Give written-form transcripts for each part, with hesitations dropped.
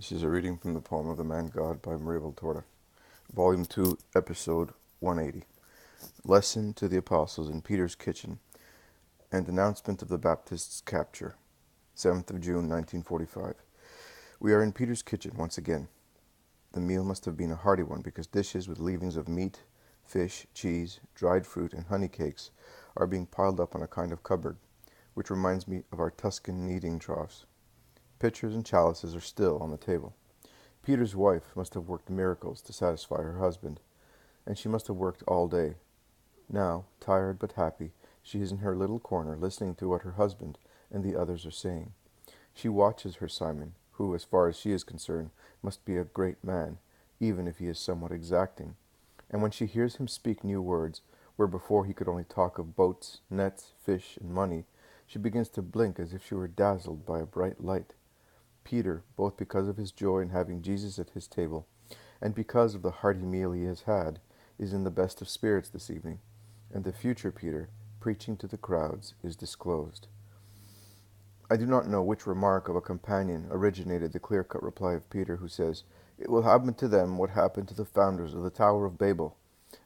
This is a reading from the poem of the Man God by Maria Valtorta, Volume 2, Episode 180. Lesson to the Apostles in Peter's Kitchen and Announcement of the Baptist's Capture, 7th of June, 1945. We are in Peter's kitchen once again. The meal must have been a hearty one, because dishes with leavings of meat, fish, cheese, dried fruit, and honey cakes are being piled up on a kind of cupboard, which reminds me of our Tuscan kneading troughs. Pitchers and chalices are still on the table. Peter's wife must have worked miracles to satisfy her husband, and she must have worked all day. Now, tired but happy, she is in her little corner listening to what her husband and the others are saying. She watches her Simon, who, as far as she is concerned, must be a great man, even if he is somewhat exacting. And when she hears him speak new words, where before he could only talk of boats, nets, fish, and money, she begins to blink as if she were dazzled by a bright light. Peter, both because of his joy in having Jesus at his table, and because of the hearty meal he has had, is in the best of spirits this evening, and the future Peter, preaching to the crowds, is disclosed. I do not know which remark of a companion originated the clear-cut reply of Peter, who says, "It will happen to them what happened to the founders of the Tower of Babel.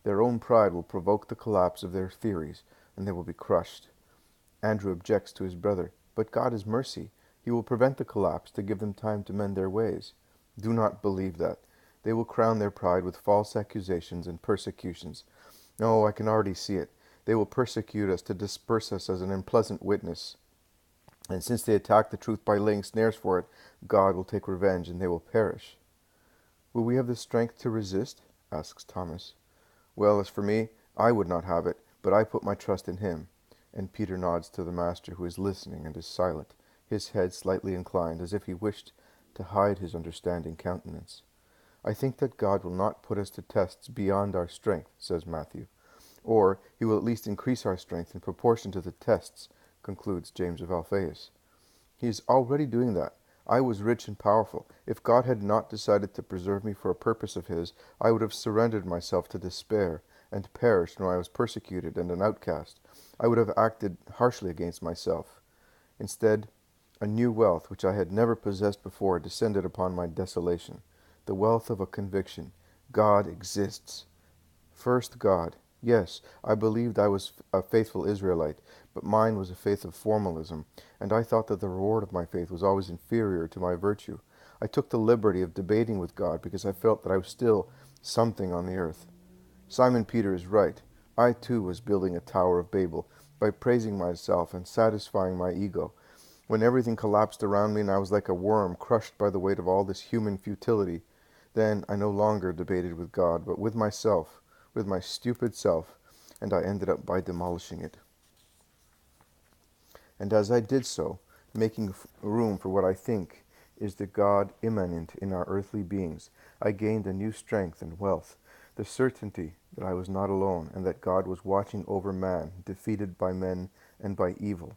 Their own pride will provoke the collapse of their theories, and they will be crushed." Andrew objects to his brother, "But God is mercy. He will prevent the collapse to give them time to mend their ways." Do not believe that. They will crown their pride with false accusations and persecutions. No, I can already see it. They will persecute us to disperse us as an unpleasant witness. And since they attack the truth by laying snares for it, God will take revenge and they will perish. "Will we have the strength to resist?" asks Thomas. "Well, as for me, I would not have it, but I put my trust in him." And Peter nods to the Master, who is listening and is silent, his head slightly inclined, as if he wished to hide his understanding countenance. "I think that God will not put us to tests beyond our strength," says Matthew. "Or he will at least increase our strength in proportion to the tests," concludes James of Alphaeus. "He is already doing that. I was rich and powerful. If God had not decided to preserve me for a purpose of his, I would have surrendered myself to despair, and perished when I was persecuted and an outcast. I would have acted harshly against myself. Instead, a new wealth, which I had never possessed before, descended upon my desolation. The wealth of a conviction. God exists. First God. Yes, I believed I was a faithful Israelite, but mine was a faith of formalism, and I thought that the reward of my faith was always inferior to my virtue. I took the liberty of debating with God because I felt that I was still something on the earth. Simon Peter is right. I too was building a Tower of Babel by praising myself and satisfying my ego. When everything collapsed around me and I was like a worm crushed by the weight of all this human futility, then I no longer debated with God, but with myself, with my stupid self, and I ended up by demolishing it. And as I did so, making room for what I think is the God immanent in our earthly beings, I gained a new strength and wealth, the certainty that I was not alone, and that God was watching over man, defeated by men and by evil.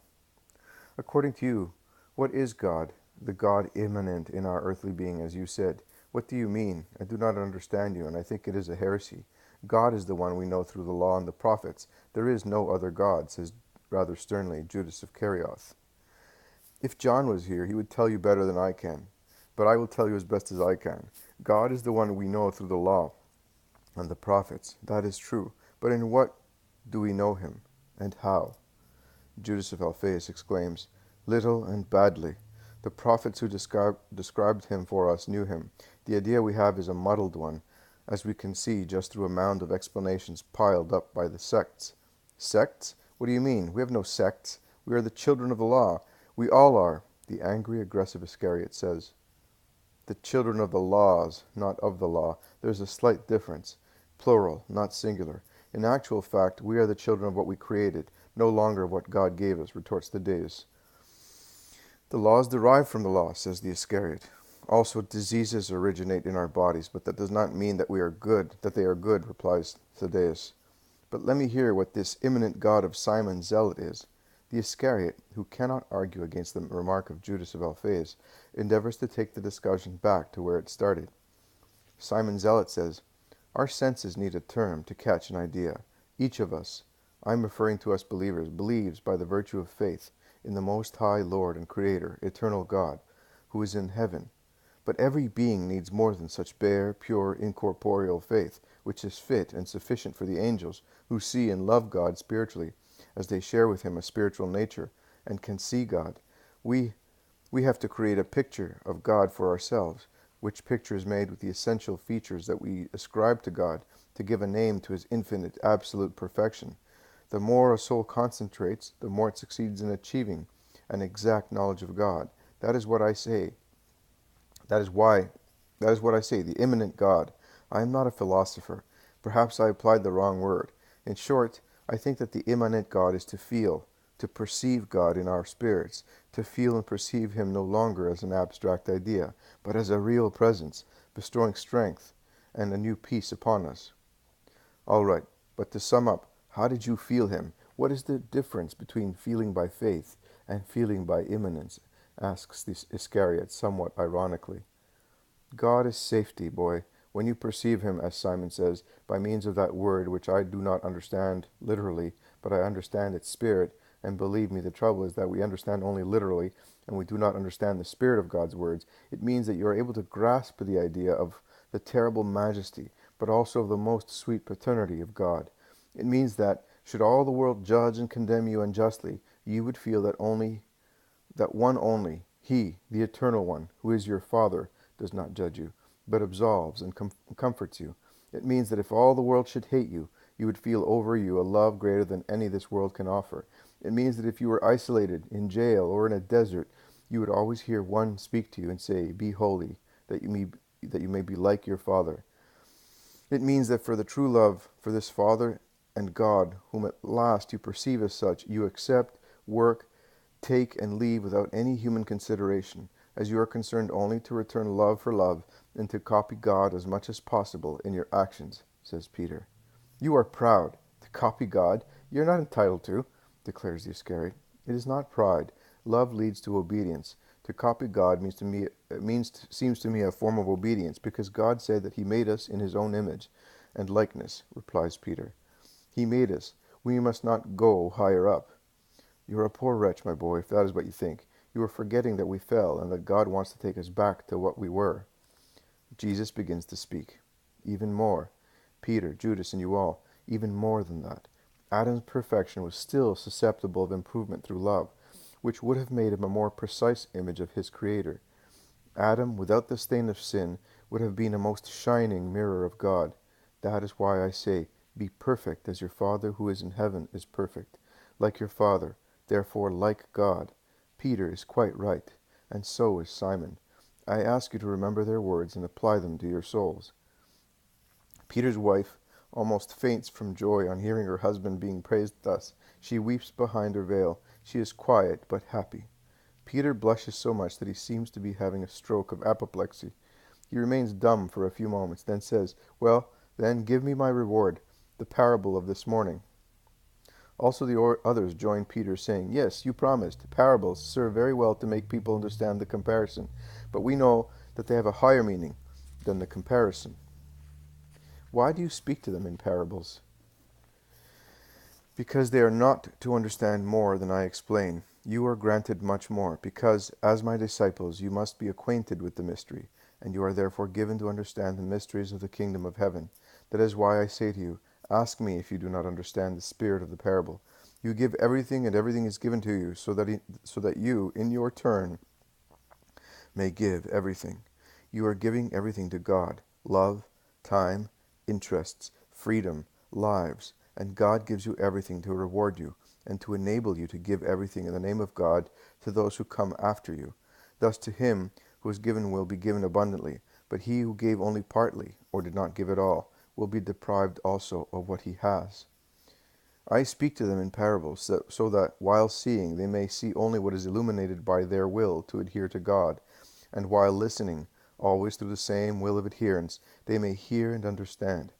According to you, what is God, the God immanent in our earthly being, as you said? What do you mean? I do not understand you, and I think it is a heresy. God is the one we know through the law and the prophets. There is no other God, says rather sternly Judas of Kerioth. If John was here, he would tell you better than I can, but I will tell you as best as I can. God is the one we know through the law and the prophets. That is true. But in what do we know him, and how? Judas of Alphaeus exclaims, "Little and badly. The prophets who described him for us knew him. The idea we have is a muddled one, as we can see just through a mound of explanations piled up by the sects." "Sects? What do you mean? We have no sects. We are the children of the law. We all are," the angry, aggressive Iscariot says. "The children of the laws, not of the law. There's a slight difference. Plural, not singular. In actual fact, we are the children of what we created, no longer what God gave us," retorts the deist. "The laws derive from the law," says the Iscariot. "Also diseases originate in our bodies, but that does not mean that they are good," replies Thaddeus. "But let me hear what this imminent God of Simon Zealot is." The Iscariot, who cannot argue against the remark of Judas of Alphaeus, endeavors to take the discussion back to where it started. Simon Zealot says, "Our senses need a term to catch an idea. Each of us, I am referring to us believers, believes by the virtue of faith in the Most High Lord and Creator, eternal God, who is in heaven. But every being needs more than such bare, pure, incorporeal faith, which is fit and sufficient for the angels, who see and love God spiritually, as they share with him a spiritual nature, and can see God. We we have to create a picture of God for ourselves, which picture is made with the essential features that we ascribe to God, to give a name to his infinite, absolute perfection. The more a soul concentrates, the more it succeeds in achieving an exact knowledge of God. That is what I say. That is why, that is what I say, the imminent God. I am not a philosopher. Perhaps I applied the wrong word. In short, I think that the immanent God is to feel, to perceive God in our spirits, to feel and perceive him no longer as an abstract idea, but as a real presence, bestowing strength and a new peace upon us. All right, but to sum up, how did you feel him? What is the difference between feeling by faith and feeling by immanence? Asks the Iscariot somewhat ironically. God is safety, boy. When you perceive him, as Simon says, by means of that word which I do not understand literally, but I understand its spirit, and believe me, the trouble is that we understand only literally, and we do not understand the spirit of God's words. It means that you are able to grasp the idea of the terrible majesty, but also of the most sweet paternity of God. It means that, should all the world judge and condemn you unjustly, you would feel that one only, he, the Eternal One, who is your Father, does not judge you, but absolves and comforts you. It means that if all the world should hate you, you would feel over you a love greater than any this world can offer. It means that if you were isolated, in jail, or in a desert, you would always hear one speak to you and say, "Be holy, that you may be like your Father." It means that for the true love for this Father and God, whom at last you perceive as such, you accept, work, take, and leave without any human consideration, as you are concerned only to return love for love and to copy God as much as possible in your actions, says Peter. You are proud. To copy God? You're not entitled to, declares the Iscariot. It is not pride. Love leads to obedience. To copy God seems to me a form of obedience, because God said that he made us in his own image and likeness, replies Peter. He made us. We must not go higher up. You are a poor wretch, my boy, if that is what you think. You are forgetting that we fell, and that God wants to take us back to what we were. Jesus begins to speak. Even more. Peter, Judas, and you all. Even more than that. Adam's perfection was still susceptible of improvement through love, which would have made him a more precise image of his Creator. Adam, without the stain of sin, would have been a most shining mirror of God. That is why I say, be perfect as your Father who is in heaven is perfect. Like your Father, therefore like God. Peter is quite right, and so is Simon. I ask you to remember their words and apply them to your souls. Peter's wife almost faints from joy on hearing her husband being praised thus. She weeps behind her veil. She is quiet but happy. Peter blushes so much that he seems to be having a stroke of apoplexy. He remains dumb for a few moments, then says, "Well, then give me my reward, the parable of this morning." Also the others join Peter, saying, "Yes, you promised. Parables serve very well to make people understand the comparison, but we know that they have a higher meaning than the comparison." Why do you speak to them in parables? Because they are not to understand more than I explain. You are granted much more, because, as my disciples, you must be acquainted with the mystery, and you are therefore given to understand the mysteries of the kingdom of heaven. That is why I say to you, ask me if you do not understand the spirit of the parable. You give everything, and everything is given to you, so that you, in your turn, may give everything. You are giving everything to God: love, time, interests, freedom, lives, and God gives you everything to reward you, and to enable you to give everything in the name of God to those who come after you. Thus to him who is given will be given abundantly, but he who gave only partly, or did not give at all, will be deprived also of what he has. I speak to them in parables, so that, while seeing, they may see only what is illuminated by their will to adhere to God, and while listening, always through the same will of adherence, they may hear and understand.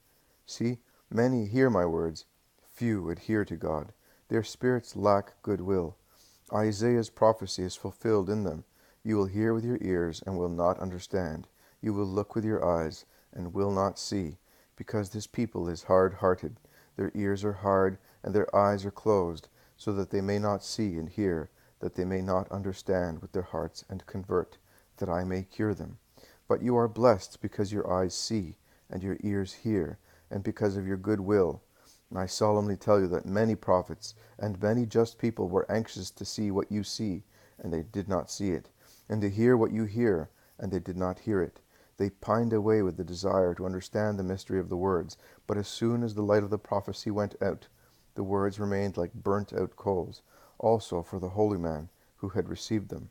See, many hear my words, few adhere to God. Their spirits lack good will. Isaiah's prophecy is fulfilled in them. You will hear with your ears and will not understand. You will look with your eyes and will not see, because this people is hard-hearted. Their ears are hard and their eyes are closed, so that they may not see and hear, that they may not understand with their hearts and convert, that I may cure them. But you are blessed because your eyes see, and your ears hear, and because of your good will. And I solemnly tell you that many prophets and many just people were anxious to see what you see, and they did not see it, and to hear what you hear, and they did not hear it. They pined away with the desire to understand the mystery of the words, but as soon as the light of the prophecy went out, the words remained like burnt-out coals, also for the holy man who had received them.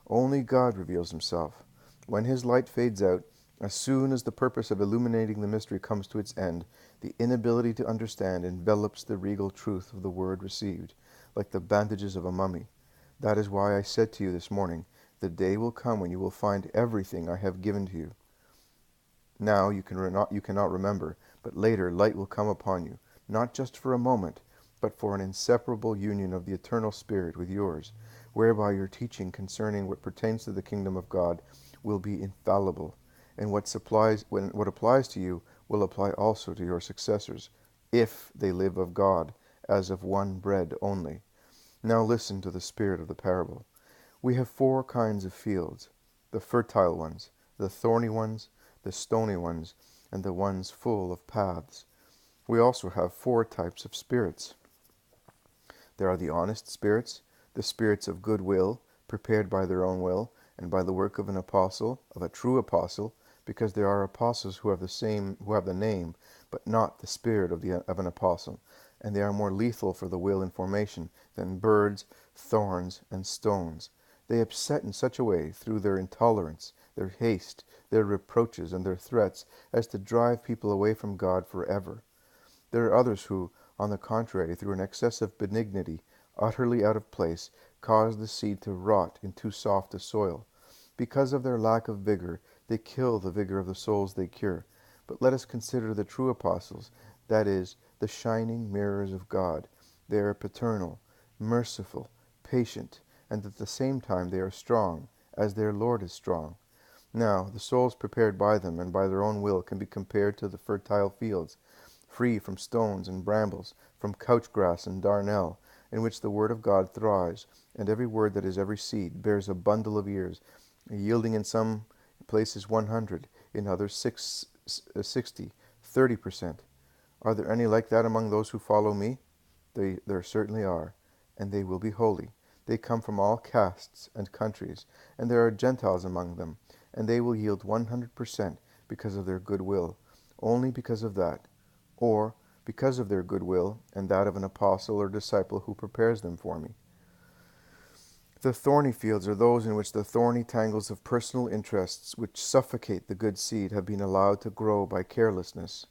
Only God reveals himself. When his light fades out, as soon as the purpose of illuminating the mystery comes to its end, the inability to understand envelops the regal truth of the word received, like the bandages of a mummy. That is why I said to you this morning, the day will come when you will find everything I have given to you. Now you cannot remember, but later light will come upon you, not just for a moment, but for an inseparable union of the eternal Spirit with yours, whereby your teaching concerning what pertains to the kingdom of God will be infallible, and what applies to you will apply also to your successors, if they live of God, as of one bread only. Now listen to the spirit of the parable. We have 4 kinds of fields: the fertile ones, the thorny ones, the stony ones, and the ones full of paths. We also have 4 types of spirits. There are the honest spirits, the spirits of good will, prepared by their own will, and by the work of an apostle, of a true apostle, because there are apostles who have the name, but not the spirit of an apostle, and they are more lethal for the will in formation than birds, thorns, and stones. They upset in such a way, through their intolerance, their haste, their reproaches, and their threats, as to drive people away from God forever. There are others who, on the contrary, through an excess of benignity, utterly out of place, cause the seed to rot in too soft a soil. Because of their lack of vigor, they kill the vigor of the souls they cure. But let us consider the true apostles, that is, the shining mirrors of God. They are paternal, merciful, patient, and at the same time they are strong, as their Lord is strong. Now, the souls prepared by them and by their own will can be compared to the fertile fields, free from stones and brambles, from couch grass and darnel, in which the word of God thrives, and every word that is every seed bears a bundle of ears, yielding in some places 100, in others 60, 30%. Are there any like that among those who follow me? There certainly are, and they will be holy. They come from all castes and countries, and there are Gentiles among them, and they will yield 100% because of their good will, only because of that, or because of their good will and that of an apostle or disciple who prepares them for me. The thorny fields are those in which the thorny tangles of personal interests which suffocate the good seed have been allowed to grow by carelessness.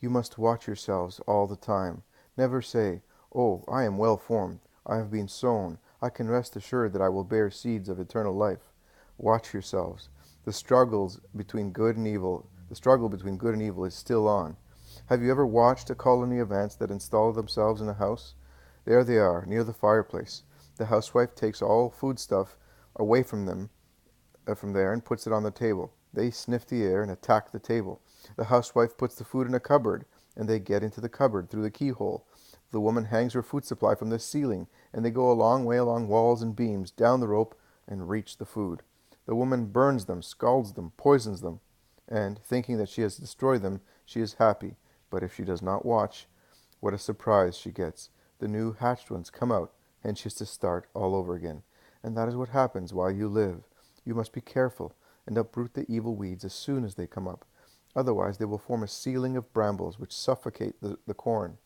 You must watch yourselves all the time. Never say, "Oh, I am well formed, I have been sown, I can rest assured that I will bear seeds of eternal life." Watch yourselves. The struggle between good and evil is still on. Have you ever watched a colony of ants that install themselves in a house? There they are, near the fireplace. The housewife takes all foodstuff away from there and puts it on the table. They sniff the air and attack the table. The housewife puts the food in a cupboard, and they get into the cupboard through the keyhole. The woman hangs her food supply from the ceiling, and they go a long way along walls and beams, down the rope, and reach the food. The woman burns them, scalds them, poisons them, and, thinking that she has destroyed them, she is happy. But if she does not watch, what a surprise she gets. The new hatched ones come out, and she has to start all over again. And that is what happens while you live. You must be careful and uproot the evil weeds as soon as they come up. Otherwise they will form a ceiling of brambles which suffocate the corn.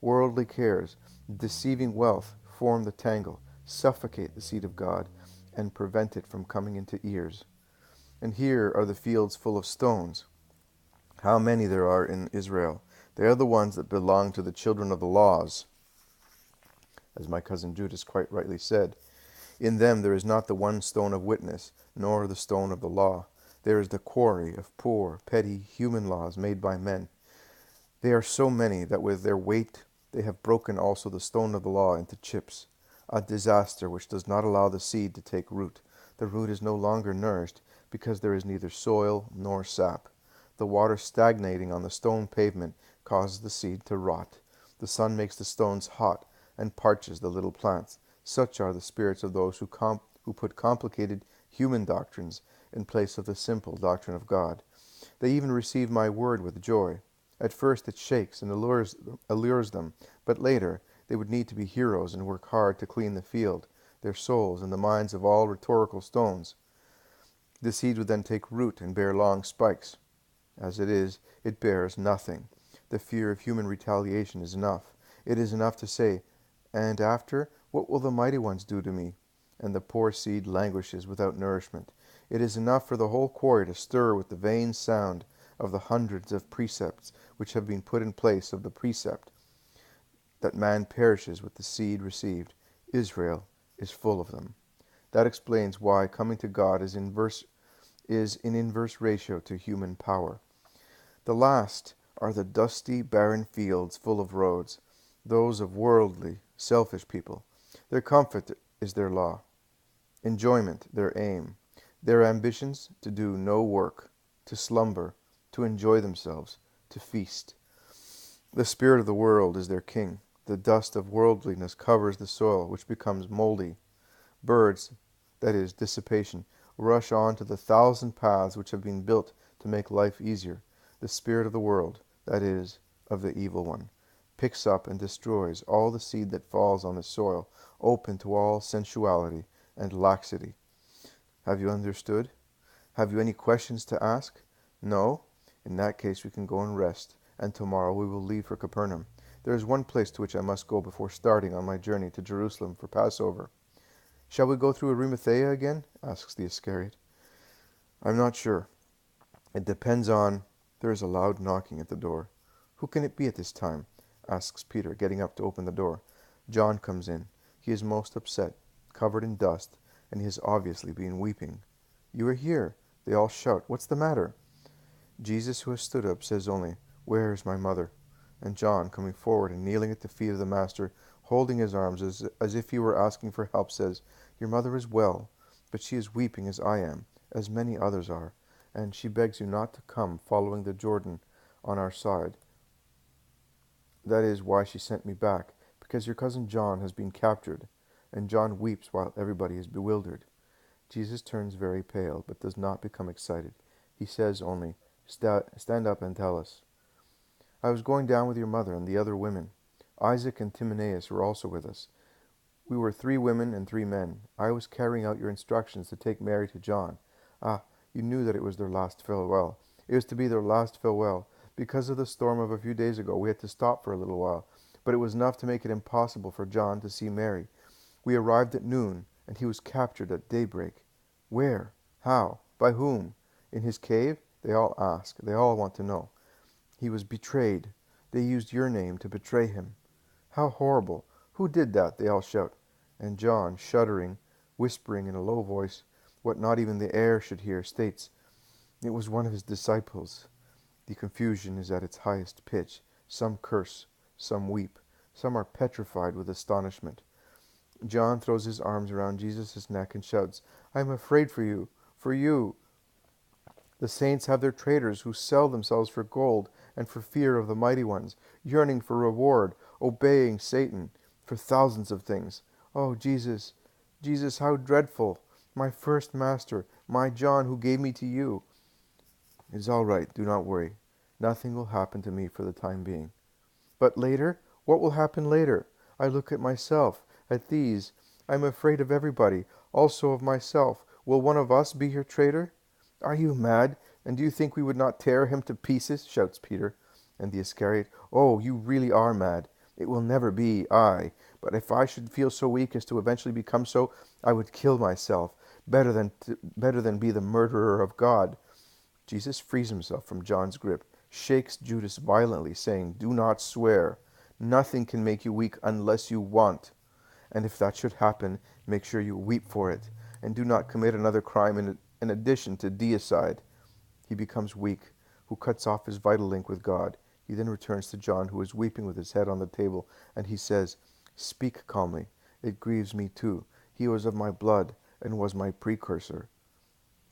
Worldly cares, deceiving wealth, form the tangle, suffocate the seed of God, and prevent it from coming into ears. And here are the fields full of stones. How many there are in Israel! They are the ones that belong to the children of the laws. As my cousin Judas quite rightly said, in them there is not the one stone of witness, nor the stone of the law. There is the quarry of poor, petty, human laws made by men. They are so many that with their weight they have broken also the stone of the law into chips, a disaster which does not allow the seed to take root. The root is no longer nourished, because there is neither soil nor sap. The water stagnating on the stone pavement causes the seed to rot. The sun makes the stones hot and parches the little plants. Such are the spirits of those who put complicated human doctrines in place of the simple doctrine of God. They even receive my word with joy. At first it shakes and allures them, but later they would need to be heroes and work hard to clean the field, their souls and the minds of all rhetorical stones. The seed would then take root and bear long spikes. As it is, it bears nothing. The fear of human retaliation is enough. It is enough to say, "And after, what will the mighty ones do to me?" And the poor seed languishes without nourishment. It is enough for the whole quarry to stir with the vain sound of the hundreds of precepts which have been put in place of the precept that man perishes with the seed received. Israel is full of them. That explains why coming to God is in inverse ratio to human power. The last are the dusty, barren fields full of roads, those of worldly, selfish people. Their comfort is their law, enjoyment their aim, their ambitions to do no work, to slumber, to enjoy themselves, to feast. The spirit of the world is their king. The dust of worldliness covers the soil, which becomes moldy. Birds, that is, dissipation, rush on to the thousand paths which have been built to make life easier. The spirit of the world, that is, of the evil one, picks up and destroys all the seed that falls on the soil, open to all sensuality and laxity. Have you understood? Have you any questions to ask? No? In that case we can go and rest, and tomorrow we will leave for Capernaum. There is one place to which I must go before starting on my journey to Jerusalem for Passover. Shall we go through Arimathea again? Asks the Iscariot. I'm not sure. It depends on... There is a loud knocking at the door. Who can it be at this time? Asks Peter, getting up to open the door. John comes in. He is most upset, covered in dust, and he has obviously been weeping. You are here. They all shout. What's the matter? Jesus, who has stood up, says only, Where is my mother? And John, coming forward and kneeling at the feet of the Master, holding his arms as if he were asking for help, says, Your mother is well, but she is weeping as I am, as many others are, and she begs you not to come following the Jordan on our side. That is why she sent me back, because your cousin John has been captured. And John weeps while everybody is bewildered. Jesus turns very pale, but does not become excited. He says only, Stand up and tell us. I was going down with your mother and the other women. Isaac and Timaeus were also with us. We were 3 women and 3 men. I was carrying out your instructions to take Mary to John. Ah, you knew that it was their last farewell. It was to be their last farewell. Because of the storm of a few days ago, we had to stop for a little while, but it was enough to make it impossible for John to see Mary. We arrived at noon, and he was captured at daybreak. Where? How? By whom? In his cave? They all ask. They all want to know. He was betrayed. They used your name to betray him. How horrible! Who did that? They all shout. And John, shuddering, whispering in a low voice, what not even the air should hear, states, It was one of his disciples. The confusion is at its highest pitch. Some curse, some weep, some are petrified with astonishment. John throws his arms around Jesus' neck and shouts, I am afraid for you, for you. The saints have their traitors who sell themselves for gold and for fear of the mighty ones, yearning for reward, obeying Satan for thousands of things. Oh, Jesus, Jesus, how dreadful! My first master, my John who gave me to you. It is all right, do not worry. Nothing will happen to me for the time being. But later? What will happen later? I look at myself, at these. I am afraid of everybody, also of myself. Will one of us be your traitor? Are you mad? And do you think we would not tear him to pieces? Shouts Peter. And the Iscariot, Oh, you really are mad. It will never be I. But if I should feel so weak as to eventually become so, I would kill myself. Better than be the murderer of God. Jesus frees himself from John's grip, shakes Judas violently, saying, Do not swear. Nothing can make you weak unless you want. And if that should happen, make sure you weep for it, and do not commit another crime in addition to deicide. He becomes weak, who cuts off his vital link with God. He then returns to John, who is weeping with his head on the table, and he says, Speak calmly. It grieves me too. He was of my blood, and was my precursor.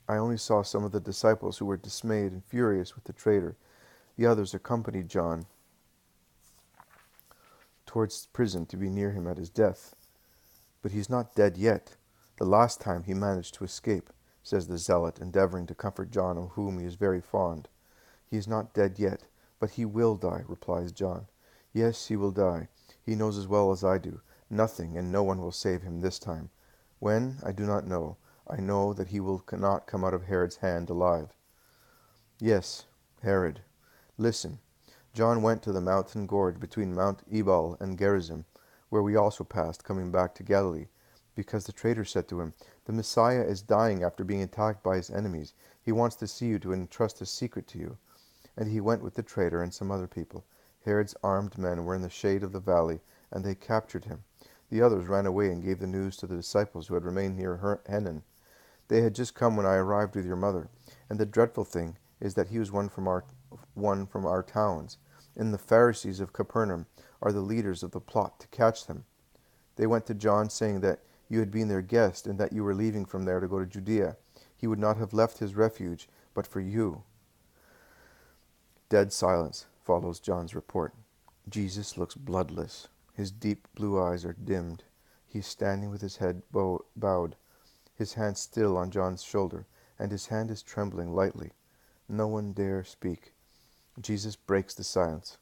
I only saw some of the disciples who were dismayed and furious with the traitor. The others accompanied John towards prison to be near him at his death. But he's not dead yet. The last time he managed to escape. says the zealot, endeavoring to comfort John, of whom he is very fond. He is not dead yet, but he will die, replies John. Yes, he will die. He knows as well as I do. Nothing and no one will save him this time. When, I do not know. I know that he will not come out of Herod's hand alive. Yes, Herod. Listen. John went to the mountain gorge between Mount Ebal and Gerizim, where we also passed, coming back to Galilee, because the traitor said to him, The Messiah is dying after being attacked by his enemies. He wants to see you to entrust a secret to you. And he went with the traitor and some other people. Herod's armed men were in the shade of the valley, and they captured him. The others ran away and gave the news to the disciples who had remained near Henan. They had just come when I arrived with your mother. And the dreadful thing is that he was one from our towns. And the Pharisees of Capernaum are the leaders of the plot to catch them. They went to John, saying that you had been their guest, and that you were leaving from there to go to Judea. He would not have left his refuge, but for you. Dead silence follows John's report. Jesus looks bloodless. His deep blue eyes are dimmed. He is standing with his head bowed, his hand still on John's shoulder, and his hand is trembling lightly. No one dare speak. Jesus breaks the silence.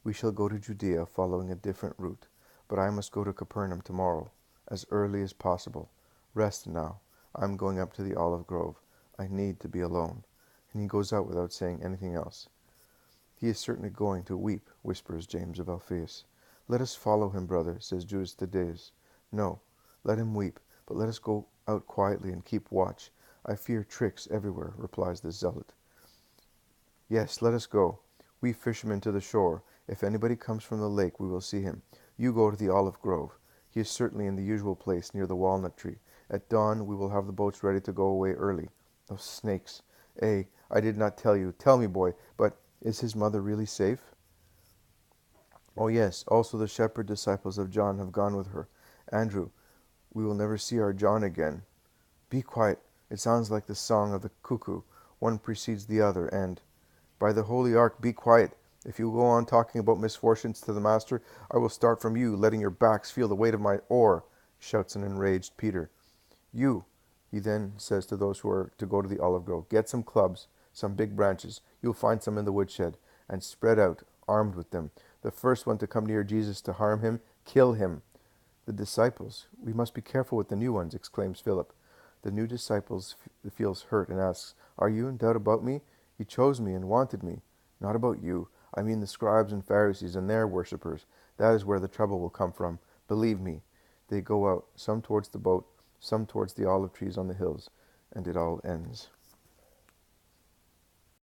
We shall go to Judea following a different route, but I must go to Capernaum tomorrow, as early as possible. Rest now. I'm going up to the olive grove. I need to be alone. And he goes out without saying anything else. He is certainly going to weep, whispers James of Alphaeus. Let us follow him, brother, says Judas Thaddeus. No, let him weep, but let us go out quietly and keep watch. I fear tricks everywhere, replies the zealot. Yes, let us go. We fishermen to the shore. If anybody comes from the lake, we will see him. You go to the olive grove. He is certainly in the usual place near the walnut tree. At dawn we will have the boats ready to go away early. Those snakes. I did not tell you. Tell me, boy, but is his mother really safe? Oh yes, also the shepherd disciples of John have gone with her. Andrew, we will never see our John again. Be quiet. It sounds like the song of the cuckoo. One precedes the other, and... By the Holy Ark, be quiet. If you go on talking about misfortunes to the Master, I will start from you, letting your backs feel the weight of my oar, shouts an enraged Peter. You, he then says to those who are to go to the olive grove, get some clubs, some big branches. You'll find some in the woodshed, and spread out, armed with them. The first one to come near Jesus to harm him, kill him. The disciples, we must be careful with the new ones, exclaims Philip. The new disciples feels hurt and asks, Are you in doubt about me? He chose me and wanted me. Not about you. I mean the scribes and Pharisees and their worshippers. That is where the trouble will come from. Believe me. They go out, some towards the boat, some towards the olive trees on the hills, and it all ends.